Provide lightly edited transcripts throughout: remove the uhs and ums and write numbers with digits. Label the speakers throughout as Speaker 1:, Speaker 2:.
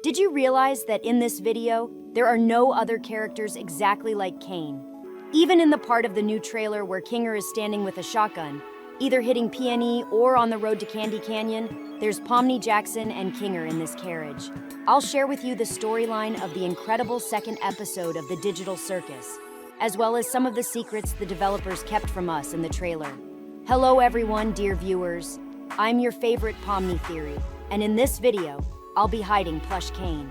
Speaker 1: Did you realize that in this video, there are no other characters exactly like Kane? Even in the part of the new trailer where Kinger is standing with a shotgun, either hitting PNE or on the road to Candy Canyon, there's POMNI, Jackson, and Kinger in this carriage. I'll share with you the storyline of the incredible second episode of the Digital Circus, as well as some of the secrets the developers kept from us in the trailer. Hello everyone, dear viewers. I'm your favorite POMNI theory, and in this video, I'll be hiding Plush Kane.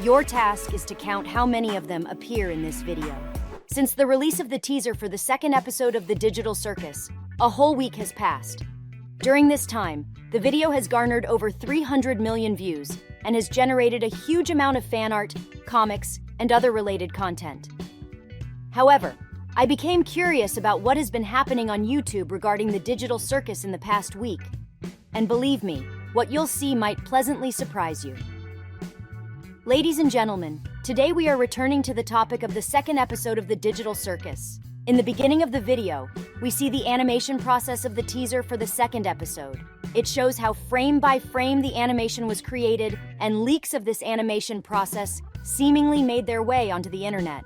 Speaker 1: Your task is to count how many of them appear in this video. Since the release of the teaser for the second episode of the Digital Circus, a whole week has passed. During this time, the video has garnered over 300 million views and has generated a huge amount of fan art, comics, and other related content. However, I became curious about what has been happening on YouTube regarding the Digital Circus in the past week. And believe me, what you'll see might pleasantly surprise you. Ladies and gentlemen, today we are returning to the topic of the second episode of the Digital Circus. In the beginning of the video, we see the animation process of the teaser for the second episode. It shows how frame by frame the animation was created, and leaks of this animation process seemingly made their way onto the internet.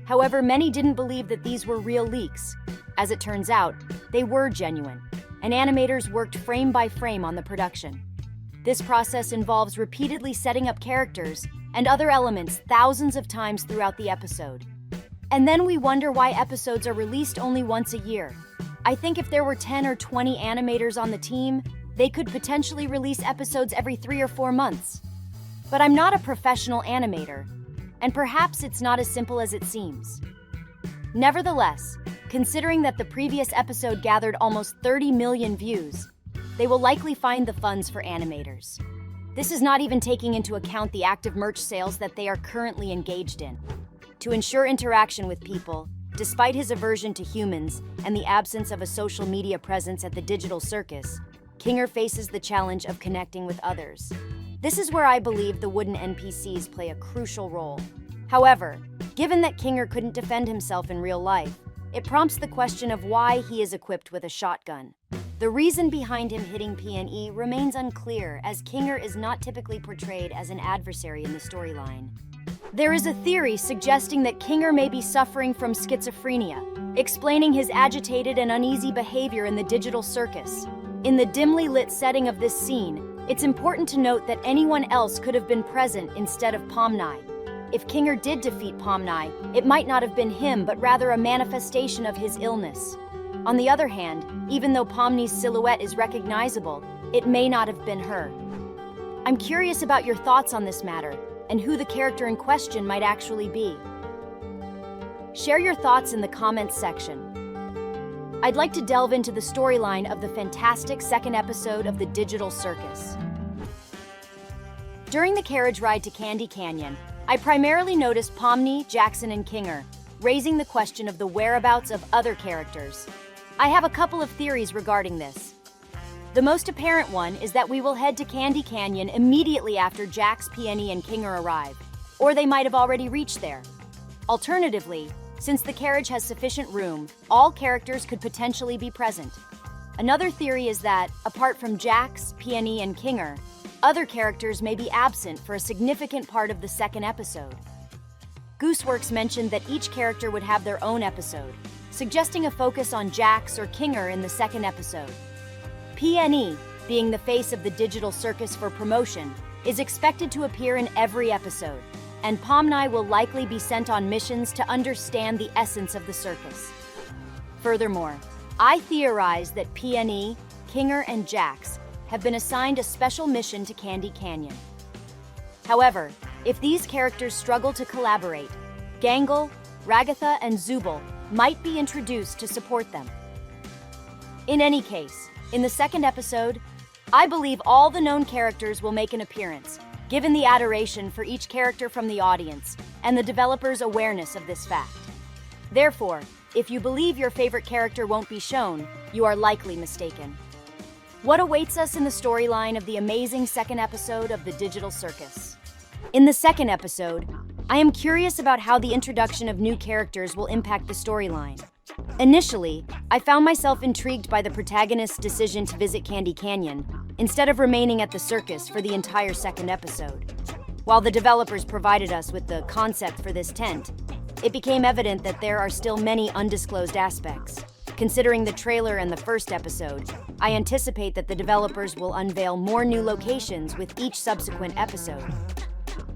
Speaker 1: However, many didn't believe that these were real leaks. As it turns out, they were genuine, and animators worked frame by frame on the production. This process involves repeatedly setting up characters and other elements thousands of times throughout the episode. And then we wonder why episodes are released only once a year. I think if there were 10 or 20 animators on the team, they could potentially release episodes every 3 or 4 months. But I'm not a professional animator, and perhaps it's not as simple as it seems. Nevertheless, considering that the previous episode gathered almost 30 million views, they will likely find the funds for animators. This is not even taking into account the active merch sales that they are currently engaged in. To ensure interaction with people, despite his aversion to humans and the absence of a social media presence at the Digital Circus, Kinger faces the challenge of connecting with others. This is where I believe the wooden NPCs play a crucial role. However, given that Kinger couldn't defend himself in real life, it prompts the question of why he is equipped with a shotgun. The reason behind him hitting PNE remains unclear, as Kinger is not typically portrayed as an adversary in the storyline. There is a theory suggesting that Kinger may be suffering from schizophrenia, explaining his agitated and uneasy behavior in the Digital Circus. In the dimly lit setting of this scene, it's important to note that anyone else could have been present instead of POMNI. If Kinger did defeat POMNI, it might not have been him, but rather a manifestation of his illness. On the other hand, even though POMNI's silhouette is recognizable, it may not have been her. I'm curious about your thoughts on this matter, and who the character in question might actually be. Share your thoughts in the comments section. I'd like to delve into the storyline of the fantastic second episode of the Digital Circus. During the carriage ride to Candy Canyon, I primarily noticed POMNI, Jackson, and Kinger, raising the question of the whereabouts of other characters. I have a couple of theories regarding this. The most apparent one is that we will head to Candy Canyon immediately after Jax, PNE, and Kinger arrive, or they might have already reached there. Alternatively, since the carriage has sufficient room, all characters could potentially be present. Another theory is that, apart from Jax, PNE, and Kinger, other characters may be absent for a significant part of the second episode. Gooseworks mentioned that each character would have their own episode, suggesting a focus on Jax or Kinger in the second episode. PNE, being the face of the Digital Circus for promotion, is expected to appear in every episode, and POMNI will likely be sent on missions to understand the essence of the circus. Furthermore, I theorize that PNE, Kinger, and Jax have been assigned a special mission to Candy Canyon. However, if these characters struggle to collaborate, Gangle, Ragatha, and Zubul might be introduced to support them. In any case, in the second episode, I believe all the known characters will make an appearance, given the adoration for each character from the audience and the developers' awareness of this fact. Therefore, if you believe your favorite character won't be shown, you are likely mistaken. What awaits us in the storyline of the amazing second episode of the Digital Circus? In the second episode, I am curious about how the introduction of new characters will impact the storyline. Initially, I found myself intrigued by the protagonist's decision to visit Candy Canyon, instead of remaining at the circus for the entire second episode. While the developers provided us with the concept for this tent, it became evident that there are still many undisclosed aspects. Considering the trailer and the first episode, I anticipate that the developers will unveil more new locations with each subsequent episode.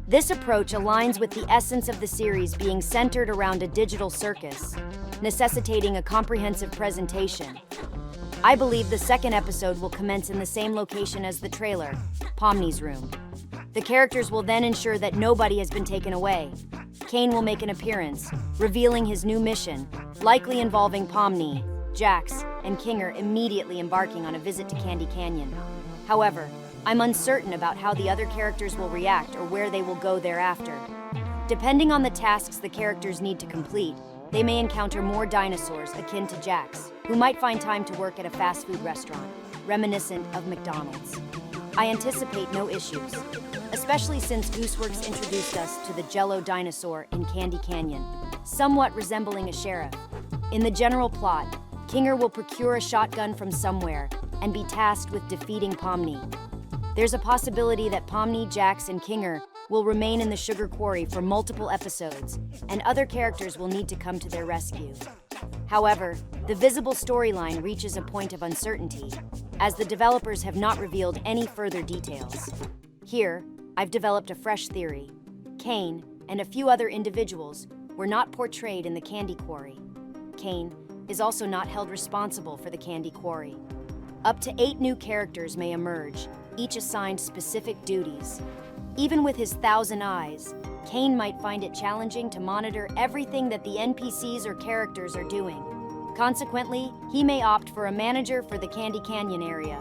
Speaker 1: This approach aligns with the essence of the series being centered around a digital circus, necessitating a comprehensive presentation. I believe the second episode will commence in the same location as the trailer, POMNI's room. The characters will then ensure that nobody has been taken away. Kane will make an appearance, revealing his new mission, likely involving POMNI, Jax, and Kinger immediately embarking on a visit to Candy Canyon. However, I'm uncertain about how the other characters will react or where they will go thereafter. Depending on the tasks the characters need to complete, they may encounter more dinosaurs akin to Jax, who might find time to work at a fast food restaurant, reminiscent of McDonald's. I anticipate no issues, especially since Gooseworks introduced us to the Jello dinosaur in Candy Canyon, somewhat resembling a sheriff. In the general plot, Kinger will procure a shotgun from somewhere and be tasked with defeating POMNI. There's a possibility that POMNI, Jax, and Kinger will remain in the sugar quarry for multiple episodes, and other characters will need to come to their rescue. However, the visible storyline reaches a point of uncertainty, as the developers have not revealed any further details. Here, I've developed a fresh theory. Kane and a few other individuals were not portrayed in the candy quarry. Kane is also not held responsible for the candy quarry. Up to 8 new characters may emerge, each assigned specific duties. Even with his 1,000 eyes, Kane might find it challenging to monitor everything that the NPCs or characters are doing. Consequently, he may opt for a manager for the Candy Canyon area.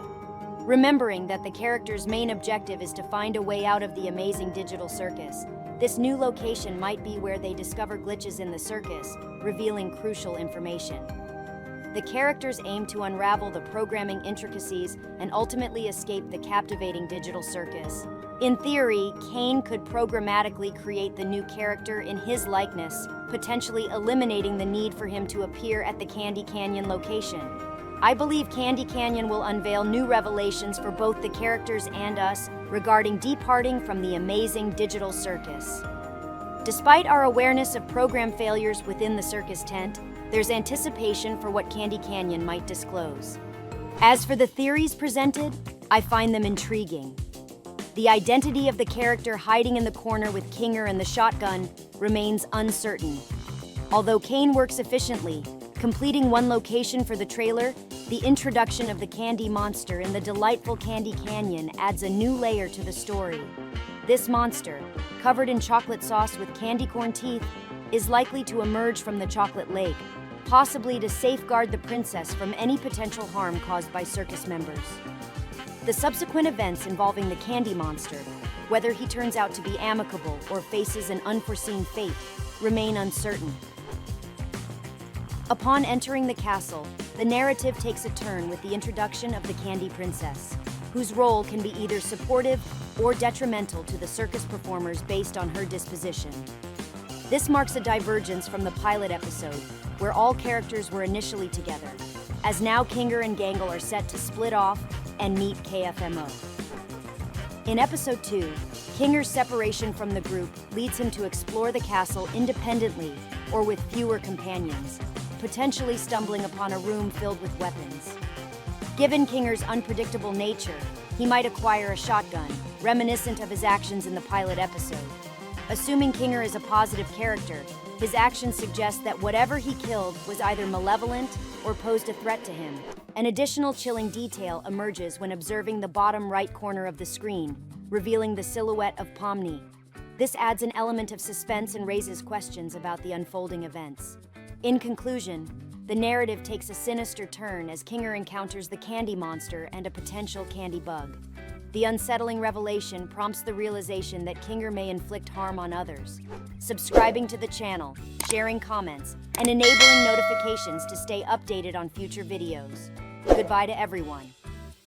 Speaker 1: Remembering that the character's main objective is to find a way out of the amazing digital circus, this new location might be where they discover glitches in the circus, revealing crucial information. The characters aim to unravel the programming intricacies and ultimately escape the captivating digital circus. In theory, Kane could programmatically create the new character in his likeness, potentially eliminating the need for him to appear at the Candy Canyon location. I believe Candy Canyon will unveil new revelations for both the characters and us regarding departing from the amazing digital circus. Despite our awareness of program failures within the circus tent, there's anticipation for what Candy Canyon might disclose. As for the theories presented, I find them intriguing. The identity of the character hiding in the corner with Kinger and the shotgun remains uncertain. Although Kane works efficiently, completing one location for the trailer, the introduction of the candy monster in the delightful Candy Canyon adds a new layer to the story. This monster, covered in chocolate sauce with candy corn teeth, is likely to emerge from the chocolate lake, possibly to safeguard the princess from any potential harm caused by circus members. The subsequent events involving the candy monster, whether he turns out to be amicable or faces an unforeseen fate, remain uncertain. Upon entering the castle, the narrative takes a turn with the introduction of the Candy Princess, whose role can be either supportive or detrimental to the circus performers based on her disposition. This marks a divergence from the pilot episode, where all characters were initially together, as now Kinger and Gangle are set to split off and meet KFMO. In episode 2, Kinger's separation from the group leads him to explore the castle independently or with fewer companions, potentially stumbling upon a room filled with weapons. Given Kinger's unpredictable nature, he might acquire a shotgun, reminiscent of his actions in the pilot episode. Assuming Kinger is a positive character, his actions suggest that whatever he killed was either malevolent or posed a threat to him. An additional chilling detail emerges when observing the bottom right corner of the screen, revealing the silhouette of POMNI. This adds an element of suspense and raises questions about the unfolding events. In conclusion, the narrative takes a sinister turn as Kinger encounters the candy monster and a potential candy bug. The unsettling revelation prompts the realization that Kinger may inflict harm on others. Subscribing to the channel, sharing comments, and enabling notifications to stay updated on future videos. Goodbye to everyone.